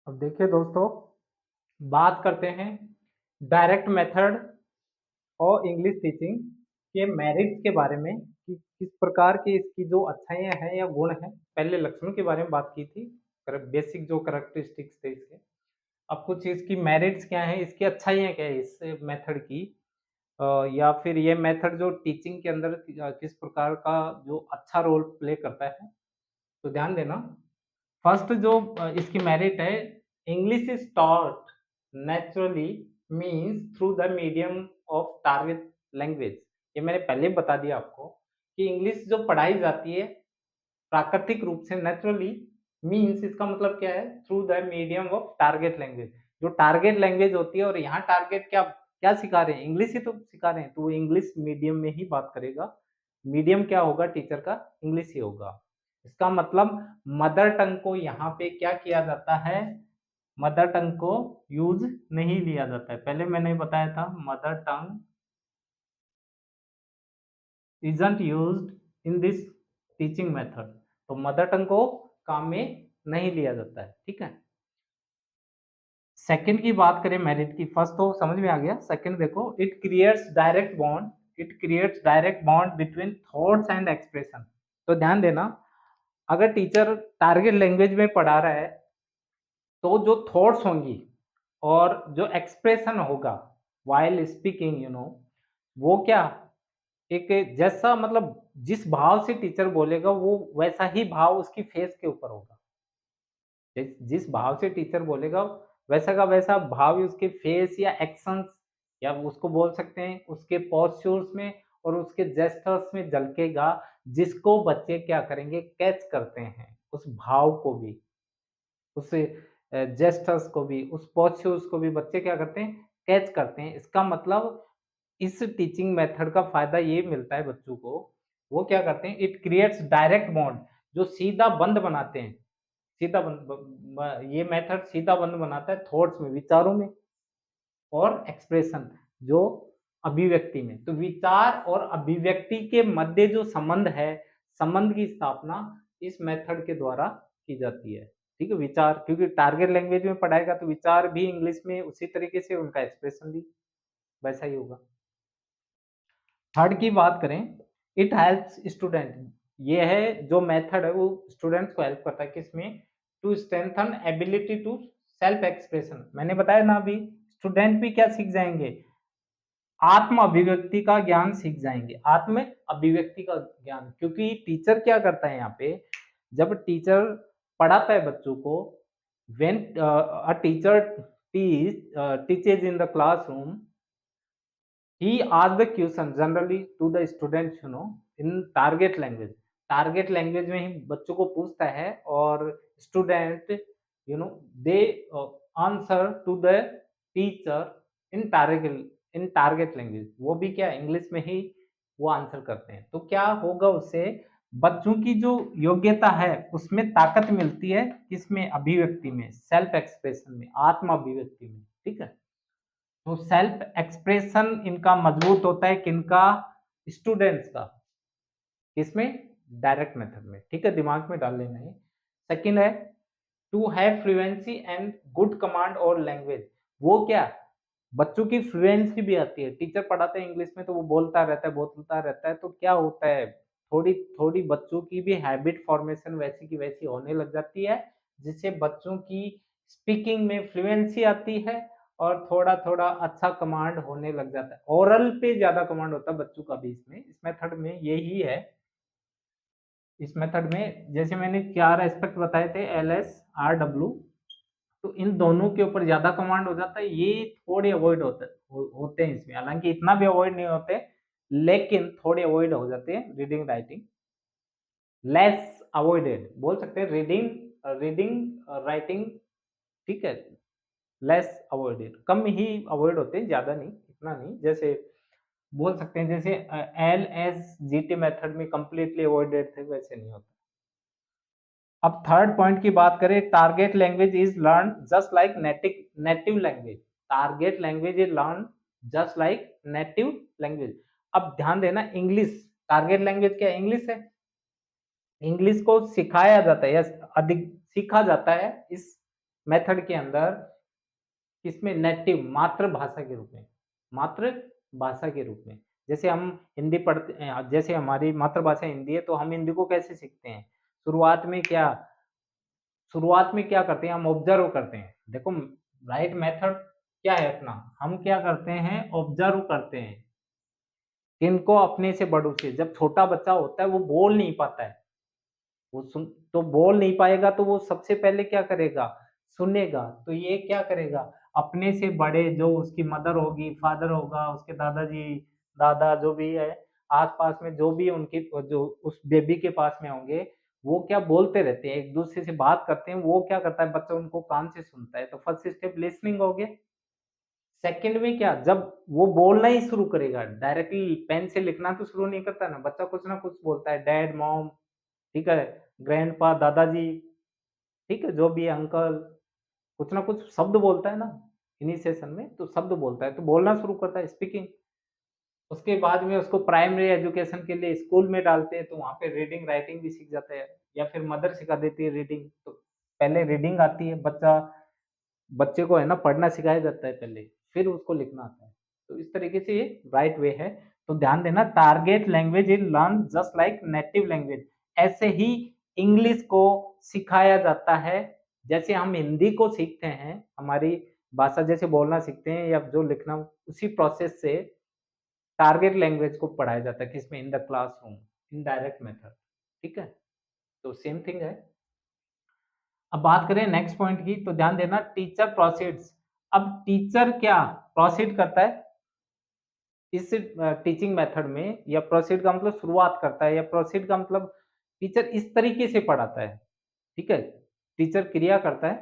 अब देखिए दोस्तों, बात करते हैं डायरेक्ट मेथड और इंग्लिश टीचिंग के मेरिट्स के बारे में कि किस प्रकार की इसकी जो अच्छाइयाँ हैं या गुण हैं। पहले लक्षणों के बारे में बात की थी, बेसिक जो कैरेक्टरिस्टिक्स थे इसके। अब कुछ इसकी मेरिट्स क्या हैं, इसकी अच्छाइयाँ क्या है इस मेथड की या फिर ये मेथड जो टीचिंग के अंदर किस प्रकार का जो अच्छा रोल प्ले करता है। तो ध्यान देना, फर्स्ट जो इसकी मेरिट है, English is taught naturally means through the medium of target language. ये मैंने पहले बता दिया आपको कि इंग्लिश जो पढ़ाई जाती है प्राकृतिक रूप से नेचुरली मीन्स इसका मतलब क्या है? Through the medium of target language. जो टारगेट लैंग्वेज होती है और यहाँ टारगेट क्या क्या सिखा रहे हैं? इंग्लिश ही तो सिखा रहे हैं, तो वो इंग्लिश मीडियम में ही बात करेगा। मीडियम क्या होगा टीचर का? इंग्लिश ही होगा। इसका मतलब मदर टंग को यहाँ पे क्या किया जाता है? मदर टंग को यूज़ नहीं लिया जाता है। पहले मैंने बताया था mother tongue isn't used in this teaching method। तो मदर टंग को काम में नहीं लिया जाता है, ठीक है? सेकंड की बात करें मेरिट की, फर्स्ट तो समझ में आ गया, सेकंड देखो, it creates direct bond between thoughts and expression. तो ध्यान देना, अगर टीचर टारगेट लैंग्वेज में पढ़ा रहा है, तो जो थॉट्स होंगी और जो एक्सप्रेशन होगा व्हाइल स्पीकिंग वो क्या एक जैसा मतलब जिस भाव से टीचर बोलेगा वो वैसा ही भाव उसकी फेस के ऊपर होगा। जिस भाव से टीचर बोलेगा वैसा का वैसा भाव ही उसके फेस या एक्शंस या उसको बोल सकते हैं उसके पोस्चर्स में और उसके जेस्चर्स में झलकेगा, जिसको बच्चे क्या करेंगे? कैच करते हैं उस भाव को भी, उस जेस्चर्स को भी, उस पोस्चर्स को भी बच्चे क्या करते हैं? कैच करते हैं। इसका मतलब इस टीचिंग मेथड का फ़ायदा ये मिलता है बच्चों को, वो क्या करते हैं? इट क्रिएट्स डायरेक्ट बॉन्ड, जो सीधा बंध बनाते हैं। सीधा बंध ब ब ये मेथड सीधा बंध बनाता है थॉट्स में, विचारों में और एक्सप्रेशन जो अभिव्यक्ति में। तो विचार और अभिव्यक्ति के मध्य जो संबंध है, संबंध की स्थापना इस मेथड के द्वारा की जाती है। ठीक है? विचार क्योंकि टारगेट लैंग्वेज में पढ़ाएगा तो विचार भी इंग्लिश में उसी तरीके से, उनका एक्सप्रेशन भी वैसा ही होगा। थर्ड की बात करें, इट हेल्प्स स्टूडेंट, ये है जो मेथड है वो स्टूडेंट्स को हेल्प करता है किसमें? To strengthen ability to self expression, मैंने बताया ना अभी, स्टूडेंट भी क्या सीख जाएंगे, आत्म अभिव्यक्ति का ज्ञान सीख जाएंगे, आत्म अभिव्यक्ति का ज्ञान। क्योंकि टीचर क्या करता है यहाँ पे, जब टीचर पढ़ाता है बच्चों को, when a teacher teaches in the classroom, he asked the question generally to the students, in target language, target language में ही बच्चों को पूछता है, और student they answer to the teacher in target language, वो भी क्या इंग्लिश में ही वो आंसर करते हैं। तो क्या होगा, उससे बच्चों की जो योग्यता है उसमें ताकत मिलती है, किसमें, अभिव्यक्ति में, सेल्फ एक्सप्रेशन में, आत्म अभिव्यक्ति में, ठीक है। तो सेल्फ एक्सप्रेशन इनका मजबूत होता है, किनका, स्टूडेंट्स का, किसमें, डायरेक्ट मेथड में, ठीक है, दिमाग में डाल लेना है। सेकंड है to have fluency and good command और लैंग्वेज, वो क्या, बच्चों की फ्लुएंसी भी आती है, टीचर पढ़ाते हैं इंग्लिश में तो वो बोलता रहता है, तो क्या होता है, थोड़ी थोड़ी बच्चों की भी हैबिट फॉर्मेशन वैसी की वैसी होने लग जाती है, जिससे बच्चों की स्पीकिंग में फ्लुएंसी आती है, और थोड़ा थोड़ा अच्छा कमांड होने लग जाता है, ओरल पे ज्यादा कमांड होता है बच्चों का भी। इसमें इस मेथड में यही है, इस मेथड में जैसे मैंने 4 एस्पेक्ट बताए थे, LS, RW, तो इन दोनों के ऊपर ज्यादा कमांड हो जाता है, ये थोड़े अवॉइड होते हैं इसमें, हालांकि इतना भी अवॉइड नहीं होते, लेकिन थोड़े अवॉइड हो जाते हैं, रीडिंग राइटिंग लेस अवॉइडेड बोल सकते हैं, रीडिंग रीडिंग राइटिंग, ठीक है, लेस अवॉइडेड, कम ही अवॉइड होते हैं, ज्यादा नहीं, इतना नहीं, जैसे बोल सकते हैं जैसे LSGT मेथड में कंप्लीटली अवॉइडेड थे, वैसे नहीं होता। अब थर्ड पॉइंट की बात करें, target language is learn just like native language, target language is learn just like native language. अब ध्यान देना, इंग्लिश, टारगेट लैंग्वेज क्या है, इंग्लिश है, इंग्लिश को सिखाया जाता है या अधिक सीखा जाता है इस मेथड के अंदर, किसमें, नेटिव, मातृभाषा के रूप में, मातृभाषा के रूप में। जैसे हम हिंदी पढ़ते हैं, जैसे हमारी मातृभाषा हिंदी है, तो हम हिंदी को कैसे सीखते हैं, शुरुआत में क्या करते हैं, हम ऑब्जर्व करते हैं। देखो, राइट मेथड क्या है अपना, हम क्या करते हैं, ऑब्जर्व करते हैं, किनको, अपने से बड़ों से। जब छोटा बच्चा होता है वो बोल नहीं पाता है, वो सुन तो बोल नहीं पाएगा, तो वो सबसे पहले क्या करेगा, सुनेगा। तो ये क्या करेगा, अपने से बड़े, जो उसकी मदर होगी, फादर होगा, उसके दादाजी, दादा जो भी है, आसपास में जो भी उनकी, जो उस बेबी के पास में होंगे, वो क्या बोलते रहते हैं, एक दूसरे से बात करते हैं, वो क्या करता है, बच्चा उनको कान से सुनता है। तो फर्स्ट स्टेप लिसनिंग हो गया। सेकंड में क्या, जब वो बोलना ही शुरू करेगा, डायरेक्टली पेन से लिखना तो शुरू नहीं करता ना, बच्चा कुछ ना कुछ बोलता है, डैड, मॉम, ठीक है, ग्रैंडपा, दादाजी, ठीक है, जो भी अंकल, कुछ ना कुछ शब्द बोलता है ना, इनिशिएशन में तो शब्द बोलता है, तो बोलना शुरू करता है, स्पीकिंग। उसके बाद में उसको प्राइमरी एजुकेशन के लिए स्कूल में डालते हैं, तो वहाँ पे रीडिंग राइटिंग भी सीख जाता है, या फिर मदर सिखा देती है रीडिंग। तो पहले रीडिंग आती है, बच्चे को है ना पढ़ना सिखाया जाता है पहले, फिर उसको लिखना आता है। तो इस तरीके से ये राइट वे है। तो ध्यान देना, target language is learn just like native language, ऐसे ही इंग्लिश को सिखाया जाता है, जैसे हम हिंदी को सीखते हैं, हमारी भाषा जैसे बोलना सीखते हैं या जो लिखना, उसी प्रोसेस से टारगेट लैंग्वेज को पढ़ाया जाता है, किसमें, इन the classroom, in direct method, ठीक है। तो सेम थिंग है। अब बात करें नेक्स्ट पॉइंट की, तो ध्यान देना, टीचर प्रोसीड्स। अब टीचर क्या प्रोसीड करता है इस टीचिंग मेथड में, या प्रोसीड का मतलब शुरुआत करता है, या प्रोसीड का मतलब टीचर इस तरीके से पढ़ाता है, ठीक है, टीचर क्रिया करता है।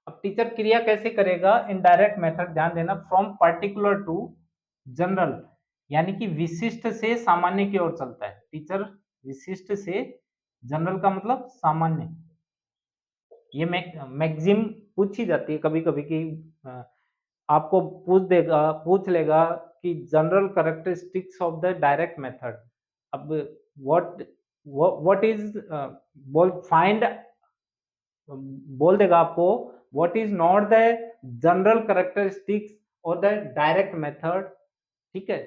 अब टीचर क्रिया कैसे करेगा, इनडायरेक्ट मेथड, ध्यान देना, फ्रॉम पर्टिकुलर टू जनरल, यानी कि विशिष्ट से सामान्य की ओर चलता है टीचर, विशिष्ट से जनरल का मतलब सामान्य। ये मैक्सिम पूछी जाती है कभी कभी कि आपको पूछ लेगा कि general characteristics of the direct method. अब व्हाट व्हाट इज बोल फाइंड बोल देगा आपको, what is not the general characteristics और द डायरेक्ट मेथड, ठीक है।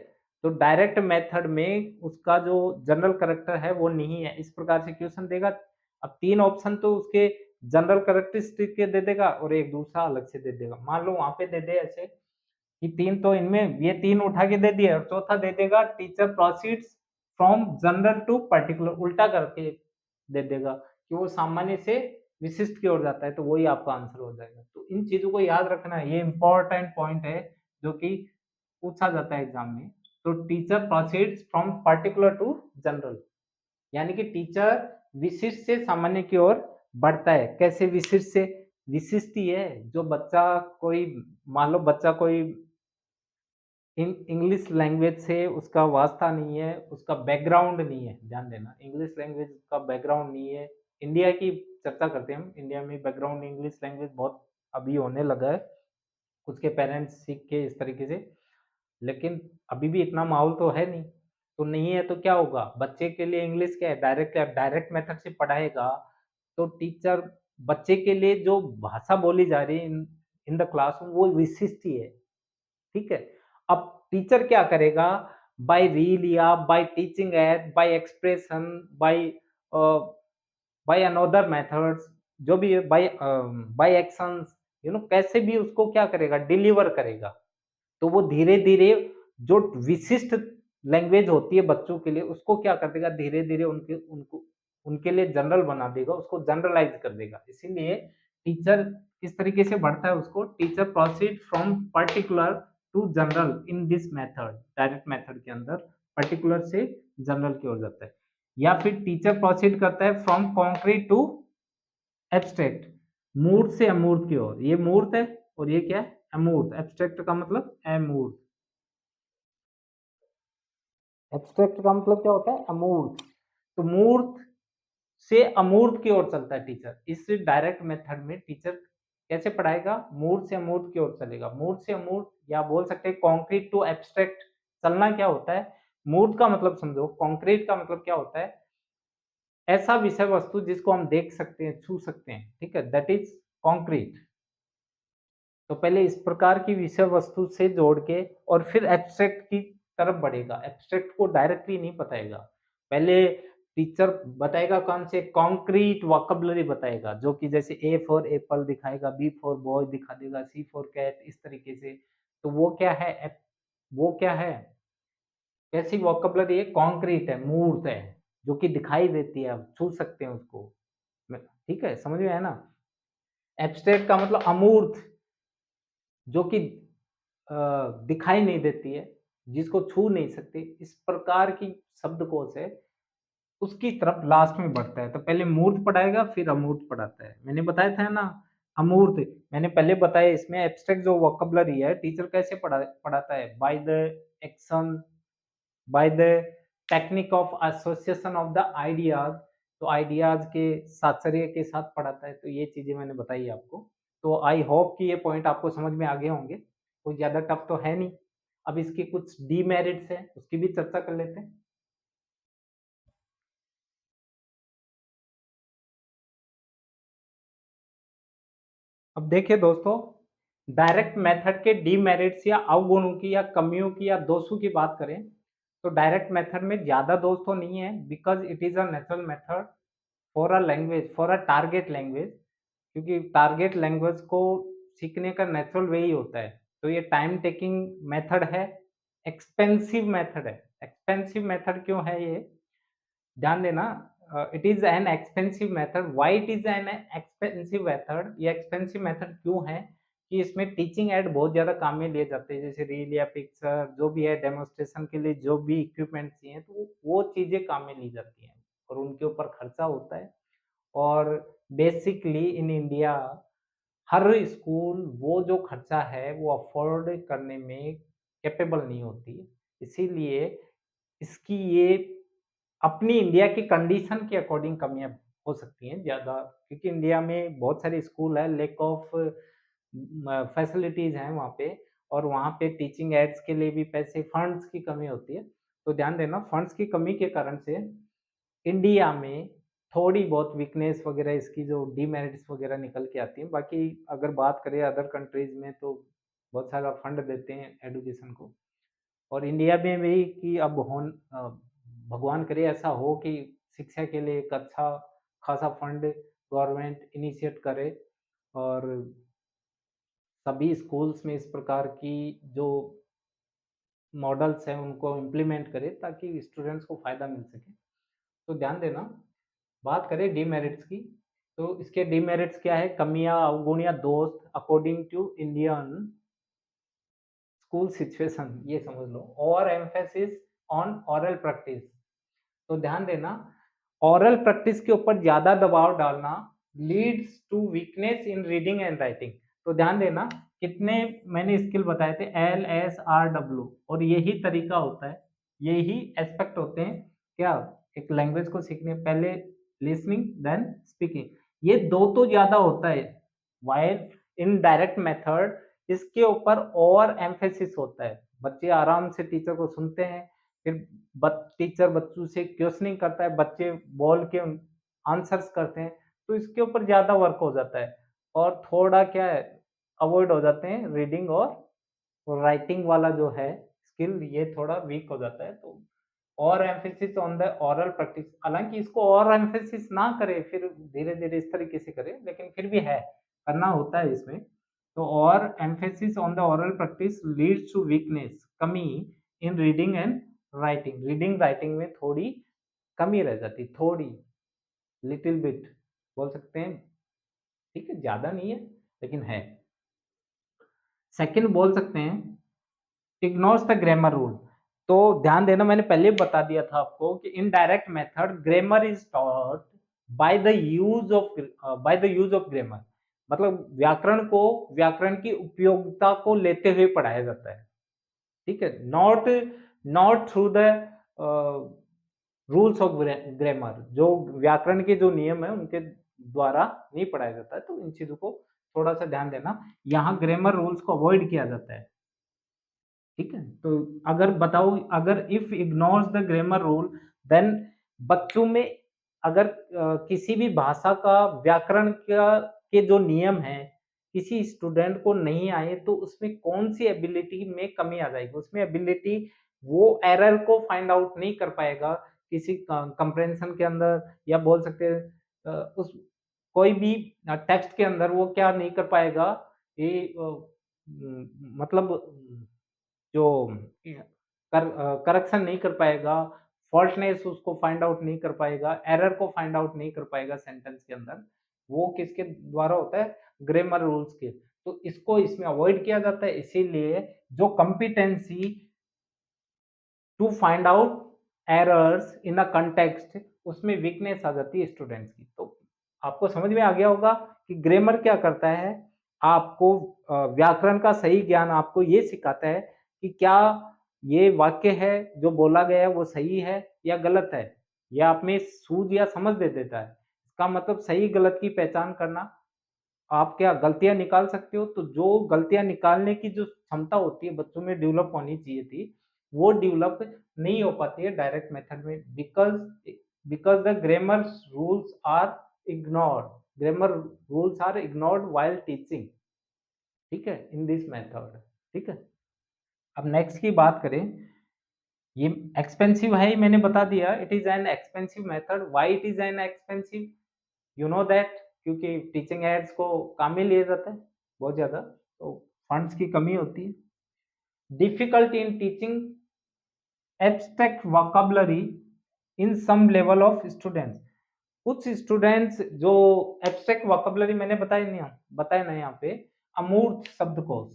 तो डायरेक्ट मेथड में उसका जो जनरल कैरेक्टर है वो नहीं है, इस प्रकार से क्वेश्चन देगा। अब 3 ऑप्शन तो उसके जनरल कैरेक्टरिस्टिक के दे देगा और एक दूसरा अलग से दे देगा। मान लो वहाँ पे दे दे ऐसे कि 3 तो इनमें ये 3 उठा के दे दिया और चौथा दे देगा teacher proceeds from general to particular, उल्टा करके दे देगा कि वो सामान्य से विशिष्ट की ओर जाता है, तो वही आपका आंसर हो जाएगा। तो इन चीज़ों को याद रखना है, ये इम्पोर्टेंट पॉइंट है जो कि पूछा जाता है एग्ज़ाम में। तो teacher proceeds from particular to general, यानी कि टीचर विशिष्ट से सामान्य की ओर बढ़ता है। कैसे विशिष्ट से? विशिष्ट ही है, जो बच्चा कोई, मान लो बच्चा कोई इंग्लिश लैंग्वेज से उसका वास्ता नहीं है, उसका बैकग्राउंड नहीं है, ध्यान देना, इंग्लिश लैंग्वेज का बैकग्राउंड नहीं है। इंडिया की चर्चा करते हैं हम, इंडिया में बैकग्राउंड इंग्लिश लैंग्वेज बहुत अभी होने लगा है, उसके पेरेंट्स सीख के इस तरीके से, लेकिन अभी भी इतना माहौल तो है नहीं। तो नहीं है तो क्या होगा? बच्चे के लिए इंग्लिश क्या है? डायरेक्ट मेथड से पढ़ाएगा, तो टीचर बच्चे के लिए जो भाषा बोली जा रही है इन इन द क्लासरूम, वो विशिष्ट ही है, ठीक है? अब टीचर क्या करेगा? बाय रील या by teaching aid, by expression, by a, by another methods, जो भी है, बाय एक्शंस, कैसे भी उसको क्या करेगा? डिलीवर करेगा। तो वो धीरे-धीरे जो विशिष्ट लैंग्वेज होती है बच्चों के लिए, उसको क्या कर देगा? धीरे-धीरे उनके लिए जनरल बना देगा, उसको जनरलाइज़ कर देगा। इसीलिए टीचर किस तरीके से बढ़ता है, उसको teacher proceed from particular to general in this method, direct method के अंदर पर्टिकुलर से जनरल की ओर जाता है। या फिर टीचर प्रोसीड करता है फ्रॉम कॉन्क्रीट टू एब्स्ट्रैक्ट, मूर्त से अमूर्त की ओर। ये मूर्त है और ये क्या है? अमूर्त। एब्स्ट्रैक्ट का मतलब अमूर्त। एब्स्ट्रैक्ट का मतलब क्या होता है? अमूर्त। तो मूर्त से अमूर्त की ओर चलता है टीचर। इस डायरेक्ट मेथड में टीचर कैसे पढ़ाएगा? मूर्त से अमूर्त की ओर चलेगा। मूर्त से अमूर्त, या बोल सकते हैं कॉन्क्रीट टू एब्स्ट्रैक्ट। चलना क्या होता है? मूर्त का मतलब समझो, कॉन्क्रीट का मतलब क्या होता है? ऐसा विषय वस्तु जिसको हम देख सकते हैं, छू सकते हैं, ठीक है? That is concrete. तो पहले इस प्रकार की विषय वस्तु से जोड़ के और फिर एब्स्ट्रैक्ट की तरफ बढ़ेगा। एब्स्ट्रैक्ट को डायरेक्टली नहीं बताएगा। पहले टीचर बताएगा कौन से? कॉन्क्रीट वोकैब्युलरी बताएगा, जो कि जैसे ए फॉर एप्पल दिखाएगा, बी फॉर बॉय दिखा देगा, सी फॉर कैट, इस तरीके से। तो वो क्या है? वो क्या है? कैसी वोकैब्युलरी है? कॉन्क्रीट है, मूर्त है, जो कि दिखाई देती है, आप छू सकते हैं उसको। ठीक है, समझ में आया ना? एब्स्ट्रैक्ट का मतलब अमूर्त, जो कि दिखाई नहीं देती है, जिसको छू नहीं सकते, इस प्रकार की शब्दकोश है, उसकी तरफ लास्ट में बढ़ता है। तो पहले मूर्त पढ़ाएगा, फिर अमूर्त पढ़ाता है। मैंने बताया था ना, अमूर्त मैंने पहले बताया, इसमें एब्स्ट्रैक्ट जो वोकैब्युलरी है, टीचर कैसे पढ़ाता है? By the action, by the technique of association of the ideas. तो आइडियाज के सात्चर्य के साथ पढ़ाता है। तो ये चीजें मैंने बताई आपको। तो आई होप कि ये पॉइंट आपको समझ में आ गए होंगे, कोई ज्यादा टफ तो है नहीं। अब इसके कुछ डीमेरिट्स हैं, उसकी भी चर्चा कर लेते हैं। अब देखिए दोस्तों, डायरेक्ट मेथड के डीमेरिट्स या अवगुणों की या कमियों की या दोषों की बात करें, तो डायरेक्ट मेथड में ज्यादा दोष तो नहीं है, because it is a natural method for a language, for a target language. क्योंकि टारगेट लैंग्वेज को सीखने का नेचुरल वे ही होता है। तो ये टाइम टेकिंग मेथड है, एक्सपेंसिव मेथड है। एक्सपेंसिव मेथड क्यों है ये? ध्यान देना, it is an expensive method. Why it is an expensive method? ये एक्सपेंसिव मेथड क्यों है? कि इसमें टीचिंग एड बहुत ज्यादा काम में लिए जाते हैं, जैसे रील या पिक्चर, जो भी है डेमोन्स्ट्रेशन के लिए जो भी इक्विपमेंट चाहिए, तो वो चीजें काम में ली जाती हैं और उनके ऊपर खर्चा होता है। और basically in India her school वो जो खर्चा है वो अफोर्ड करने में कैपेबल नहीं होती। इसीलिए इसकी ये अपनी इंडिया की कंडीशन के अकॉर्डिंग कमियाँ हो सकती हैं ज़्यादा, क्योंकि इंडिया में बहुत सारे स्कूल है, लैक ऑफ फैसिलिटीज़ हैं वहाँ पे, और वहाँ पे टीचिंग एड्स के लिए भी पैसे, फंड्स की कमी होती है। तो ध्यान देना, फंड्स की कमी के कारण से इंडिया में थोड़ी बहुत वीकनेस वगैरह, इसकी जो डीमेरिट्स वगैरह निकल के आती हैं। बाकी अगर बात करें अदर कंट्रीज़ में, तो बहुत सारा फंड देते हैं एजुकेशन को। और इंडिया में भी कि अब भगवान करे ऐसा हो कि शिक्षा के लिए एक अच्छा खासा फंड गवर्नमेंट इनिशिएट करे और सभी स्कूल्स में इस प्रकार की जो मॉडल्स हैं उनको इम्प्लीमेंट करे ताकि स्टूडेंट्स को फ़ायदा मिल सके। तो ध्यान देना, बात करें डीमेरिट्स की, तो इसके डीमेरिट्स क्या है? कमियाँ, अवगुण या दोष according to Indian school situation, ये समझ लो। Over emphasis on oral practice, तो ध्यान देना, ओरल प्रैक्टिस के ऊपर ज्यादा दबाव डालना leads to weakness in reading and writing. तो ध्यान देना, कितने मैंने स्किल बताए थे, LSRW, और यही तरीका होता है, यही एस्पेक्ट होते हैं क्या एक लैंग्वेज को सीखने, पहले लिसनिंग देन स्पीकिंग, ये दो तो ज्यादा होता है। वाइल इन डायरेक्ट मेथड इसके ऊपर ओवर एम्फेसिस होता है, बच्चे आराम से टीचर को सुनते हैं, फिर टीचर बच्चों से क्वेश्चनिंग करता है, बच्चे बोल के आंसर्स करते हैं, तो इसके ऊपर ज्यादा वर्क हो जाता है और थोड़ा क्या है अवॉइड हो जाते हैं रीडिंग और राइटिंग वाला जो है स्किल, ये थोड़ा वीक हो जाता है। तो और emphasis on the oral practice, हालांकि इसको और एम्फेसिस ना करे, फिर धीरे धीरे इस तरीके से करे, लेकिन फिर भी है, करना होता है इसमें। तो और emphasis on the oral practice leads to weakness, कमी in reading and writing, reading writing में थोड़ी कमी रह जाती, थोड़ी, लिटिल बिट बोल सकते हैं, ठीक है, ज्यादा नहीं है लेकिन है। सेकंड बोल सकते हैं इग्नोर्स द ग्रामर रूल, तो ध्यान देना, मैंने पहले बता दिया था आपको कि indirect method grammar is taught by the use of grammar, मतलब व्याकरण को, व्याकरण की उपयोगिता को लेते हुए पढ़ाया जाता है, ठीक है, not not through the rules of grammar, जो व्याकरण के जो नियम है उनके द्वारा नहीं पढ़ाया जाता है। तो इन चीजों को थोड़ा सा ध्यान देना, यहाँ ग्रामर रूल्स को अवॉइड किया जाता है, ठीक है। तो अगर बताओ, अगर if ignores the grammar rule then बच्चों में अगर किसी भी भाषा का व्याकरण का के जो नियम है किसी स्टूडेंट को नहीं आए तो उसमें कौन सी एबिलिटी में कमी आ जाएगी, उसमें एबिलिटी, वो एरर को फाइंड आउट नहीं कर पाएगा किसी कंप्रेंशन के अंदर, या बोल सकते हैं उस कोई भी टेक्स्ट के अंदर वो क्या नहीं कर पाएगा, ये मतलब जो करेक्शन नहीं कर पाएगा, फॉल्टनेस उसको फाइंड आउट नहीं कर पाएगा, एरर को फाइंड आउट नहीं कर पाएगा सेंटेंस के अंदर, वो किसके द्वारा होता है, ग्रामर रूल्स के। तो इसको इसमें अवॉइड किया जाता है, इसीलिए जो competency to find out errors in a context, उसमें वीकनेस आ जाती है स्टूडेंट्स की। तो आपको समझ में आ गया होगा कि ग्रामर क्या करता है, आपको व्याकरण का सही ज्ञान आपको ये सिखाता है कि क्या ये वाक्य है जो बोला गया है वो सही है या गलत है, या आप में सूझ या समझ दे देता है, इसका मतलब सही गलत की पहचान करना, आप क्या गलतियां निकाल सकते हो, तो जो गलतियां निकालने की जो क्षमता होती है बच्चों में डेवलप होनी चाहिए थी, वो डेवलप नहीं हो पाती है डायरेक्ट मेथड में, because because the grammar rules are ignored, grammar rules are ignored while teaching, ठीक है, इन दिस मेथड, ठीक है। अब नेक्स्ट की बात करें, ये एक्सपेंसिव है, मैंने बता दिया, it is an expensive method, why it is an expensive, you know that, क्योंकि टीचिंग एड्स को काम में लिया जाता है बहुत ज्यादा, तो फंड्स की कमी होती है। Difficulty in teaching abstract vocabulary in some level of students, कुछ स्टूडेंट्स जो एब्स्ट्रैक्ट वोकैबुलरी मैंने बताया ना यहाँ पे, अमूर्त शब्दकोश,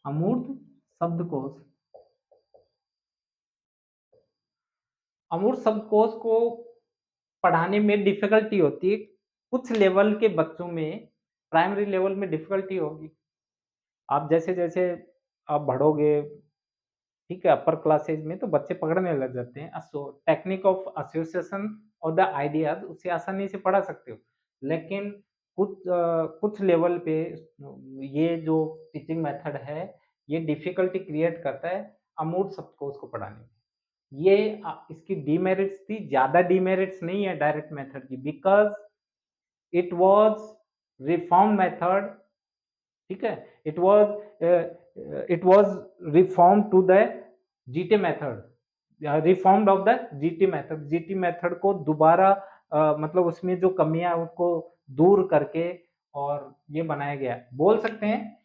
अमूर्त शब्दकोश, अमूर्त शब्दकोश को पढ़ाने में डिफिकल्टी होती है, कुछ लेवल के बच्चों में, प्राइमरी लेवल में डिफिकल्टी होगी, आप जैसे जैसे आप बढ़ोगे, ठीक है, अपर क्लासेज में तो बच्चे पकड़ने लग जाते हैं, सो टेक्निक ऑफ एसोसिएशन और द आइडियाज उससे आसानी से पढ़ा सकते हो, लेकिन कुछ लेवल पे ये जो टीचिंग मेथड है ये डिफिकल्टी क्रिएट करता है अमूर्त शब्दकोश को पढ़ाने में, ये इसकी डीमेरिट्स थी, ज्यादा डीमेरिट्स नहीं है डायरेक्ट मेथड की, because it was reform method, ठीक है, it was reform to the GT method, reformed of the GT method, GT method को दोबारा मतलब उसमें जो कमियाँ हैं उसको दूर करके और ये बनाया गया है। बोल सकते हैं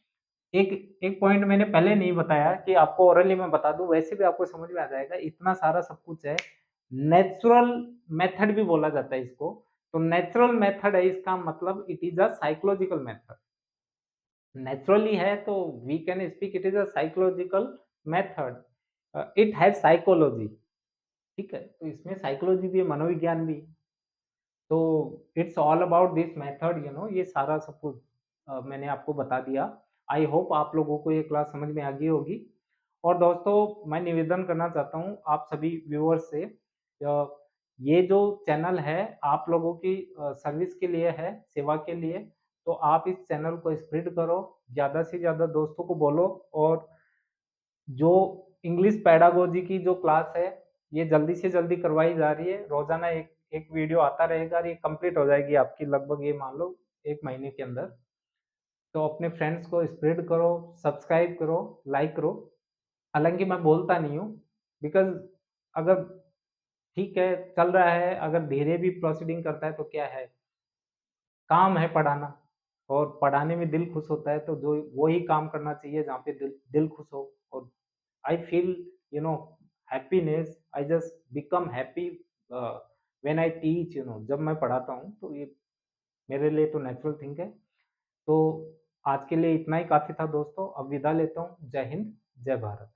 एक एक पॉइंट मैंने पहले नहीं बताया कि आपको ओरली मैं बता दूँ, वैसे भी आपको समझ में आ जाएगा, इतना सारा सब कुछ है। नेचुरल मेथड भी बोला जाता है इसको। तो नेचुरल मेथड है इसका मतलब it is a psychological method. Naturally है तो we can speak it is a psychological method. It has psychology, ठीक है? तो इसमें साइकोलॉजी भी है, मनोविज्ञान भी। तो it's all about this method ये सारा सब कुछ मैंने आपको बता दिया। आई होप आप लोगों को ये क्लास समझ में आ गई होगी। और दोस्तों मैं निवेदन करना चाहता हूँ आप सभी व्यूअर्स से ये जो चैनल है आप लोगों की सर्विस के लिए है, सेवा के लिए। तो आप इस चैनल को स्प्रेड करो, ज़्यादा से ज़्यादा दोस्तों को बोलो और जो इंग्लिश पेडागोजी की जो क्लास है, ये जल्दी से जल्दी करवाई जा रही है। रोज़ाना एक एक वीडियो आता रहेगा और ये कंप्लीट हो जाएगी आपकी लगभग ये मान लो 1 महीने के अंदर। तो अपने फ्रेंड्स को स्प्रेड करो, सब्सक्राइब करो, लाइक करो। हालाँकि मैं बोलता नहीं हूँ बिकॉज़ अगर ठीक है, चल रहा है, अगर धीरे भी प्रोसीडिंग करता है तो क्या है, काम है पढ़ाना और पढ़ाने में दिल खुश होता है तो जो वो ही काम करना चाहिए जहाँ पे दिल दिल खुश हो। और I feel, happiness. I just become happy when I teach, जब मैं पढ़ाता हूँ तो ये मेरे लिए तो नेचुरल थिंग है। तो आज के लिए इतना ही काफ़ी था दोस्तों। अब विदा लेता हूँ। जय हिंद, जय भारत।